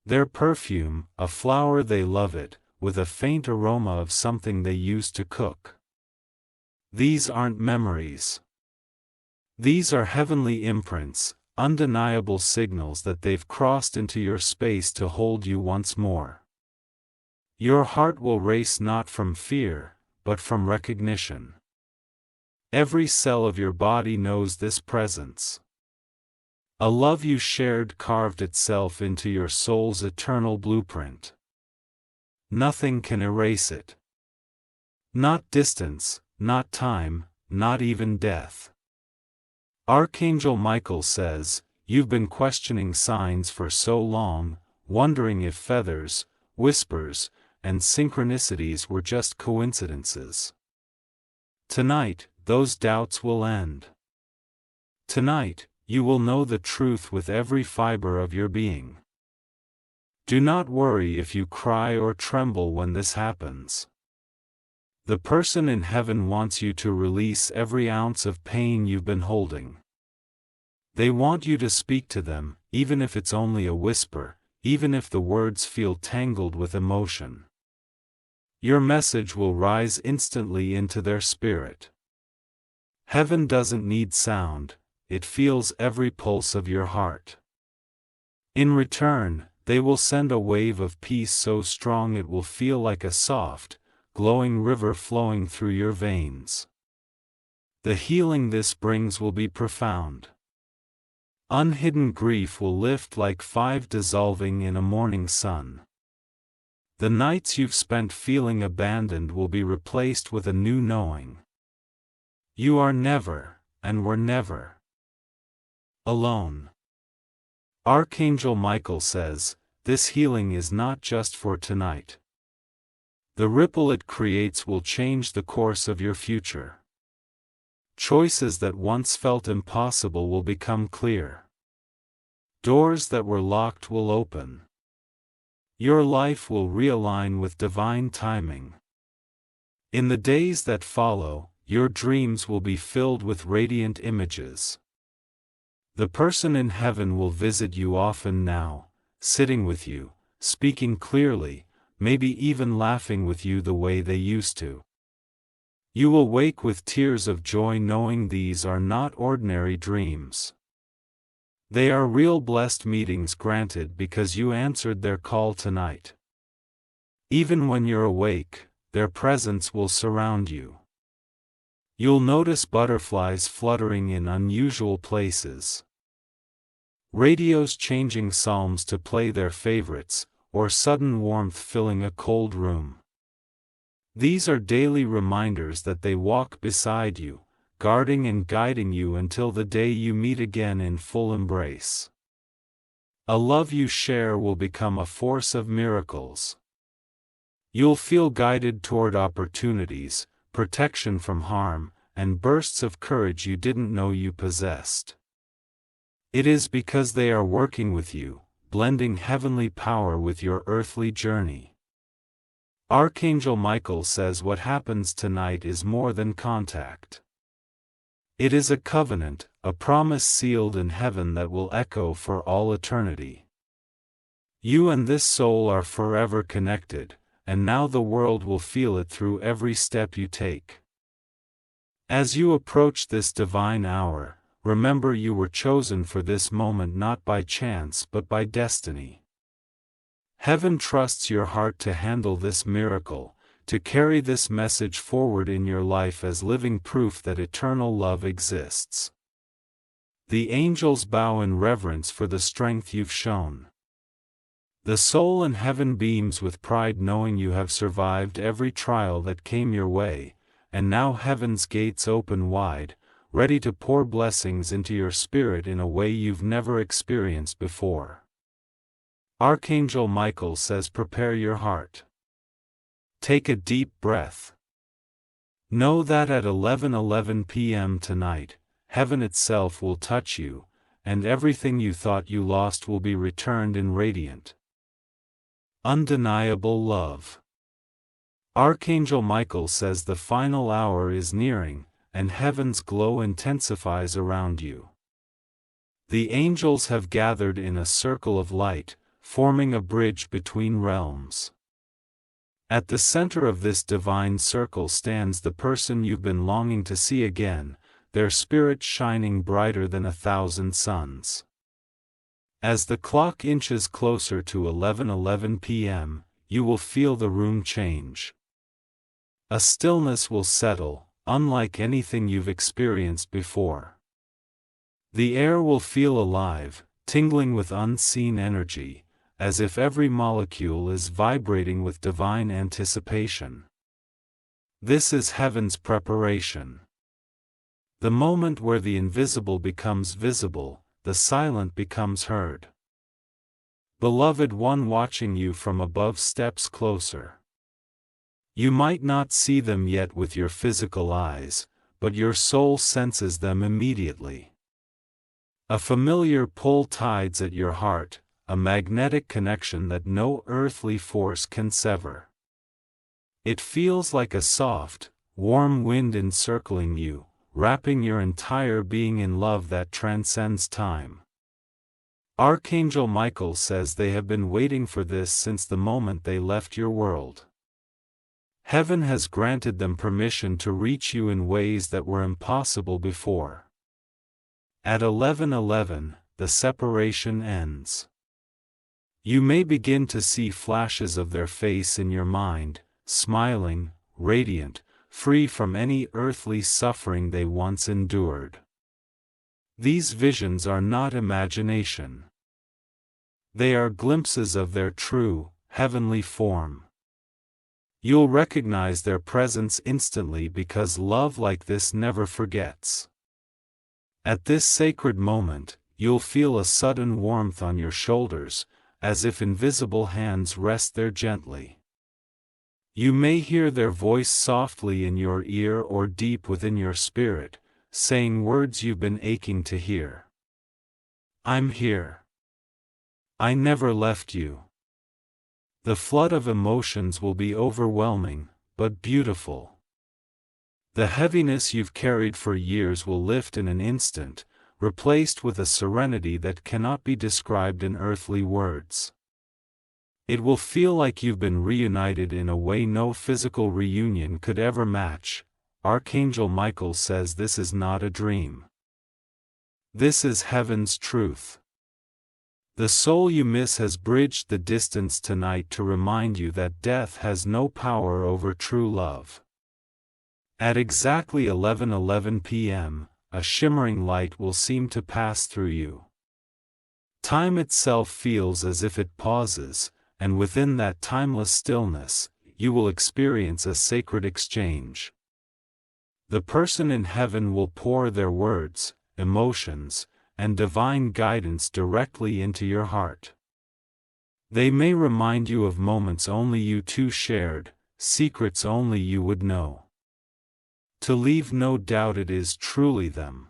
Their perfume, a flower they love it, with a faint aroma of something they used to cook. These aren't memories. These are heavenly imprints, undeniable signals that they've crossed into your space to hold you once more. Your heart will race not from fear, but from recognition. Every cell of your body knows this presence. A love you shared carved itself into your soul's eternal blueprint. Nothing can erase it. Not distance, not time, not even death. Archangel Michael says, you've been questioning signs for so long, wondering if feathers, whispers, and synchronicities were just coincidences. Tonight, those doubts will end. Tonight, you will know the truth with every fiber of your being. Do not worry if you cry or tremble when this happens. The person in heaven wants you to release every ounce of pain you've been holding. They want you to speak to them, even if it's only a whisper, even if the words feel tangled with emotion. Your message will rise instantly into their spirit. Heaven doesn't need sound, it feels every pulse of your heart. In return, they will send a wave of peace so strong it will feel like a soft, glowing river flowing through your veins. The healing this brings will be profound. Unhidden grief will lift like fire dissolving in a morning sun. The nights you've spent feeling abandoned will be replaced with a new knowing. You are never, and were never, alone. Archangel Michael says, this healing is not just for tonight. The ripple it creates will change the course of your future. Choices that once felt impossible will become clear. Doors that were locked will open. Your life will realign with divine timing. In the days that follow, your dreams will be filled with radiant images. The person in heaven will visit you often now, sitting with you, speaking clearly, maybe even laughing with you the way they used to. You will wake with tears of joy knowing these are not ordinary dreams. They are real blessed meetings granted because you answered their call tonight. Even when you're awake, their presence will surround you. You'll notice butterflies fluttering in unusual places. Radios changing psalms to play their favorites, or sudden warmth filling a cold room. These are daily reminders that they walk beside you, guarding and guiding you until the day you meet again in full embrace. A love you share will become a force of miracles. You'll feel guided toward opportunities, protection from harm, and bursts of courage you didn't know you possessed. It is because they are working with you, blending heavenly power with your earthly journey. Archangel Michael says what happens tonight is more than contact. It is a covenant, a promise sealed in heaven that will echo for all eternity. You and this soul are forever connected, and now the world will feel it through every step you take. As you approach this divine hour, remember you were chosen for this moment not by chance but by destiny. Heaven trusts your heart to handle this miracle, to carry this message forward in your life as living proof that eternal love exists. The angels bow in reverence for the strength you've shown. The soul in heaven beams with pride knowing you have survived every trial that came your way, and now heaven's gates open wide, ready to pour blessings into your spirit in a way you've never experienced before. Archangel Michael says prepare your heart. Take a deep breath. Know that at 11:11 p.m. tonight, heaven itself will touch you, and everything you thought you lost will be returned in radiant, undeniable love. Archangel Michael says the final hour is nearing, and heaven's glow intensifies around you. The angels have gathered in a circle of light, forming a bridge between realms. At the center of this divine circle stands the person you've been longing to see again, their spirit shining brighter than 1,000 suns. As the clock inches closer to 11:11 p.m., you will feel the room change. A stillness will settle, unlike anything you've experienced before. The air will feel alive, tingling with unseen energy, as if every molecule is vibrating with divine anticipation. This is heaven's preparation. The moment where the invisible becomes visible, the silent becomes heard. Beloved one watching you from above steps closer. You might not see them yet with your physical eyes, but your soul senses them immediately. A familiar pull tides at your heart, a magnetic connection that no earthly force can sever. It feels like a soft, warm wind encircling you, wrapping your entire being in love that transcends time. Archangel Michael says they have been waiting for this since the moment they left your world. Heaven has granted them permission to reach you in ways that were impossible before. At 11:11, the separation ends. You may begin to see flashes of their face in your mind, smiling, radiant, free from any earthly suffering they once endured. These visions are not imagination. They are glimpses of their true, heavenly form. You'll recognize their presence instantly because love like this never forgets. At this sacred moment, you'll feel a sudden warmth on your shoulders, as if invisible hands rest there gently. You may hear their voice softly in your ear or deep within your spirit, saying words you've been aching to hear. I'm here. I never left you. The flood of emotions will be overwhelming, but beautiful. The heaviness you've carried for years will lift in an instant, replaced with a serenity that cannot be described in earthly words. It will feel like you've been reunited in a way no physical reunion could ever match. Archangel Michael says this is not a dream. This is heaven's truth. The soul you miss has bridged the distance tonight to remind you that death has no power over true love. At exactly 11:11 p.m., a shimmering light will seem to pass through you. Time itself feels as if it pauses, and within that timeless stillness, you will experience a sacred exchange. The person in heaven will pour their words, emotions, and divine guidance directly into your heart. They may remind you of moments only you two shared, secrets only you would know. To leave no doubt it is truly them.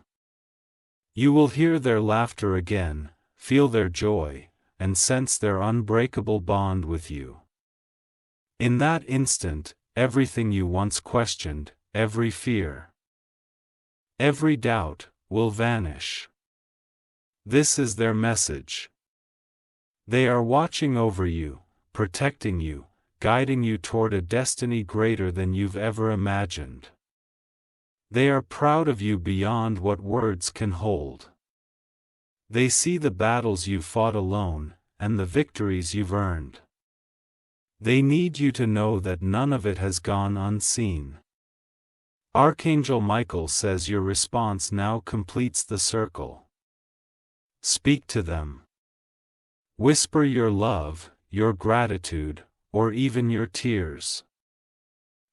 You will hear their laughter again, feel their joy, and sense their unbreakable bond with you. In that instant, everything you once questioned, every fear, every doubt, will vanish. This is their message. They are watching over you, protecting you, guiding you toward a destiny greater than you've ever imagined. They are proud of you beyond what words can hold. They see the battles you've fought alone, and the victories you've earned. They need you to know that none of it has gone unseen. Archangel Michael says your response now completes the circle. Speak to them. Whisper your love, your gratitude, or even your tears.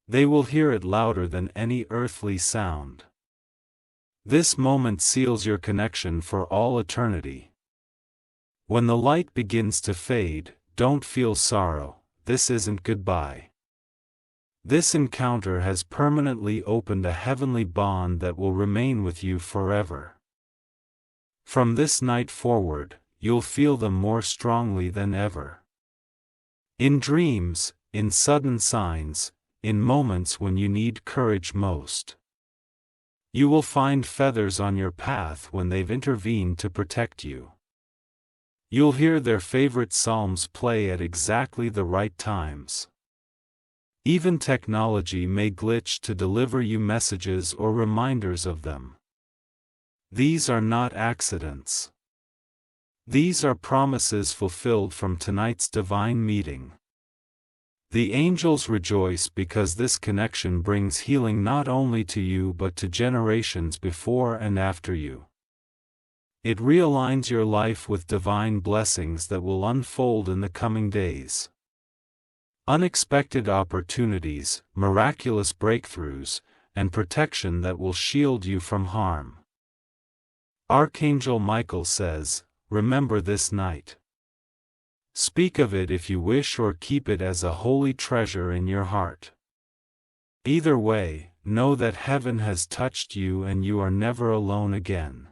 They will hear it louder than any earthly sound. This moment seals your connection for all eternity. When the light begins to fade, don't feel sorrow. This isn't goodbye. This encounter has permanently opened a heavenly bond that will remain with you forever. From this night forward, you'll feel them more strongly than ever. In dreams, in sudden signs, in moments when you need courage most. You will find feathers on your path when they've intervened to protect you. You'll hear their favorite psalms play at exactly the right times. Even technology may glitch to deliver you messages or reminders of them. These are not accidents. These are promises fulfilled from tonight's divine meeting. The angels rejoice because this connection brings healing not only to you but to generations before and after you. It realigns your life with divine blessings that will unfold in the coming days. Unexpected opportunities, miraculous breakthroughs, and protection that will shield you from harm. Archangel Michael says, remember this night. Speak of it if you wish or keep it as a holy treasure in your heart. Either way, know that heaven has touched you and you are never alone again.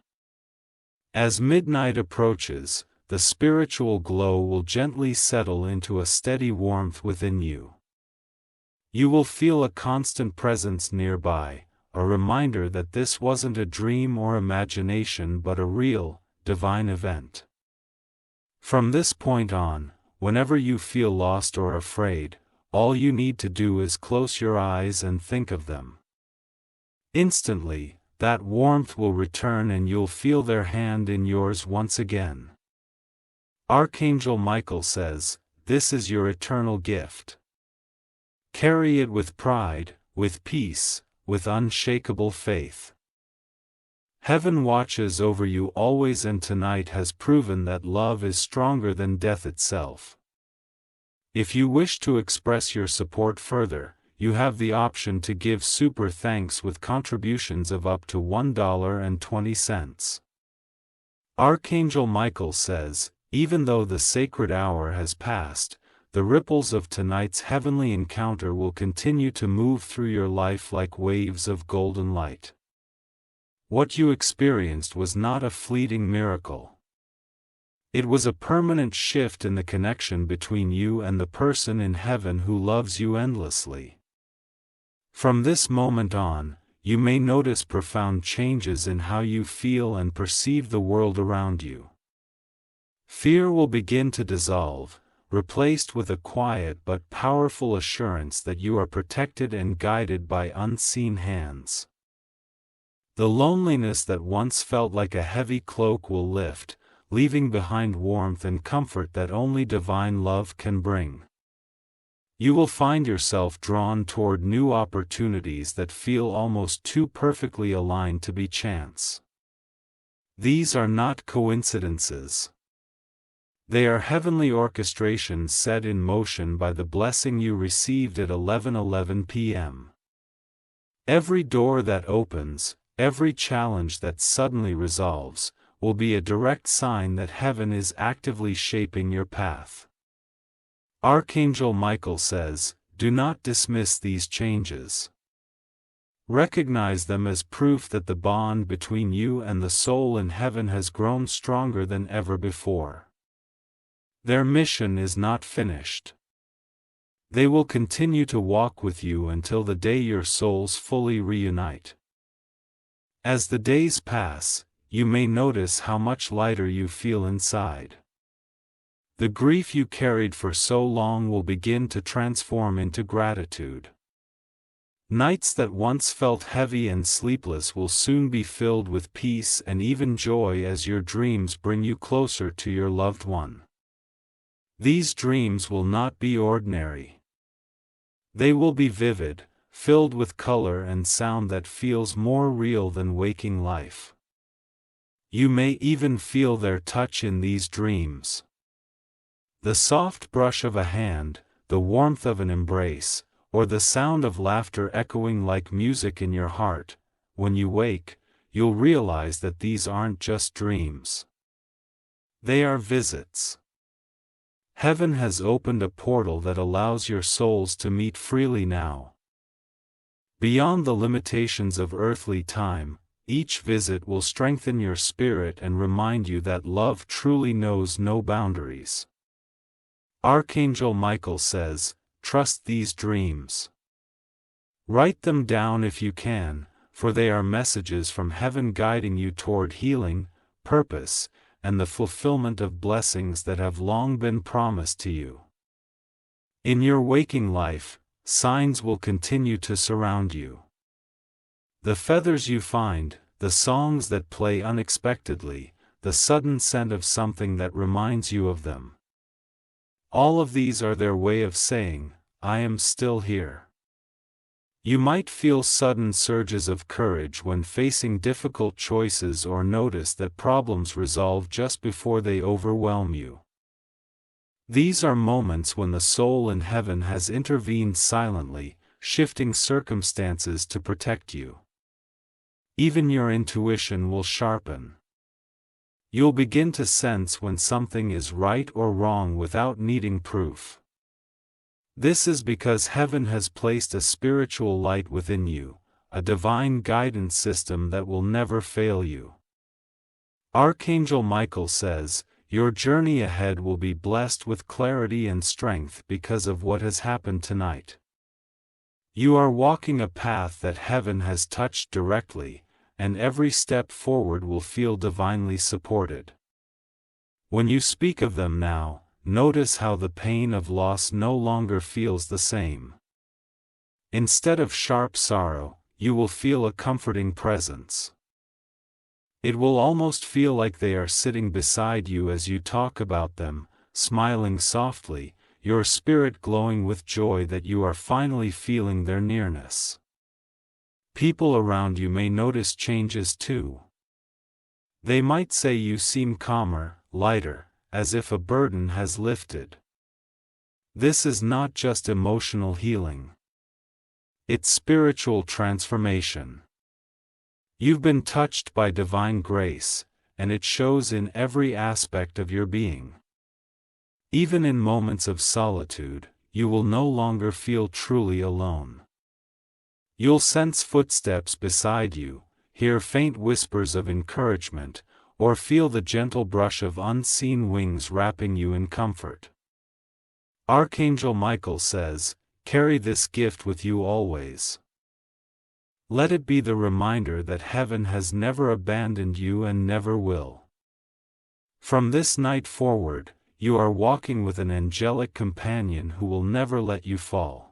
As midnight approaches, the spiritual glow will gently settle into a steady warmth within you. You will feel a constant presence nearby, a reminder that this wasn't a dream or imagination but a real, divine event. From this point on, whenever you feel lost or afraid, all you need to do is close your eyes and think of them. Instantly, that warmth will return and you'll feel their hand in yours once again. Archangel Michael says, this is your eternal gift. Carry it with pride, with peace, with unshakable faith. Heaven watches over you always, and tonight has proven that love is stronger than death itself. If you wish to express your support further, you have the option to give super thanks with contributions of up to $1.20. Archangel Michael says, even though the sacred hour has passed, the ripples of tonight's heavenly encounter will continue to move through your life like waves of golden light. What you experienced was not a fleeting miracle. It was a permanent shift in the connection between you and the person in heaven who loves you endlessly. From this moment on, you may notice profound changes in how you feel and perceive the world around you. Fear will begin to dissolve, replaced with a quiet but powerful assurance that you are protected and guided by unseen hands. The loneliness that once felt like a heavy cloak will lift, leaving behind warmth and comfort that only divine love can bring. You will find yourself drawn toward new opportunities that feel almost too perfectly aligned to be chance. These are not coincidences. They are heavenly orchestrations set in motion by the blessing you received at 11:11 p.m. Every door that opens, every challenge that suddenly resolves, will be a direct sign that heaven is actively shaping your path. Archangel Michael says, do not dismiss these changes. Recognize them as proof that the bond between you and the soul in heaven has grown stronger than ever before. Their mission is not finished. They will continue to walk with you until the day your souls fully reunite. As the days pass, you may notice how much lighter you feel inside. The grief you carried for so long will begin to transform into gratitude. Nights that once felt heavy and sleepless will soon be filled with peace and even joy as your dreams bring you closer to your loved one. These dreams will not be ordinary. They will be vivid, filled with color and sound that feels more real than waking life. You may even feel their touch in these dreams. The soft brush of a hand, the warmth of an embrace, or the sound of laughter echoing like music in your heart. When you wake, you'll realize that these aren't just dreams. They are visits. Heaven has opened a portal that allows your souls to meet freely now. Beyond the limitations of earthly time, each visit will strengthen your spirit and remind you that love truly knows no boundaries. Archangel Michael says, trust these dreams. Write them down if you can, for they are messages from heaven guiding you toward healing, purpose, and the fulfillment of blessings that have long been promised to you. In your waking life, signs will continue to surround you. The feathers you find, the songs that play unexpectedly, the sudden scent of something that reminds you of them. All of these are their way of saying, I am still here. You might feel sudden surges of courage when facing difficult choices or notice that problems resolve just before they overwhelm you. These are moments when the soul in heaven has intervened silently, shifting circumstances to protect you. Even your intuition will sharpen. You'll begin to sense when something is right or wrong without needing proof. This is because heaven has placed a spiritual light within you, a divine guidance system that will never fail you. Archangel Michael says, your journey ahead will be blessed with clarity and strength because of what has happened tonight. You are walking a path that heaven has touched directly, and every step forward will feel divinely supported. When you speak of them now, notice how the pain of loss no longer feels the same. Instead of sharp sorrow, you will feel a comforting presence. It will almost feel like they are sitting beside you as you talk about them, smiling softly, your spirit glowing with joy that you are finally feeling their nearness. People around you may notice changes too. They might say you seem calmer, lighter, as if a burden has lifted. This is not just emotional healing. It's spiritual transformation. You've been touched by divine grace, and it shows in every aspect of your being. Even in moments of solitude, you will no longer feel truly alone. You'll sense footsteps beside you, hear faint whispers of encouragement, or feel the gentle brush of unseen wings wrapping you in comfort. Archangel Michael says, carry this gift with you always. Let it be the reminder that heaven has never abandoned you and never will. From this night forward, you are walking with an angelic companion who will never let you fall.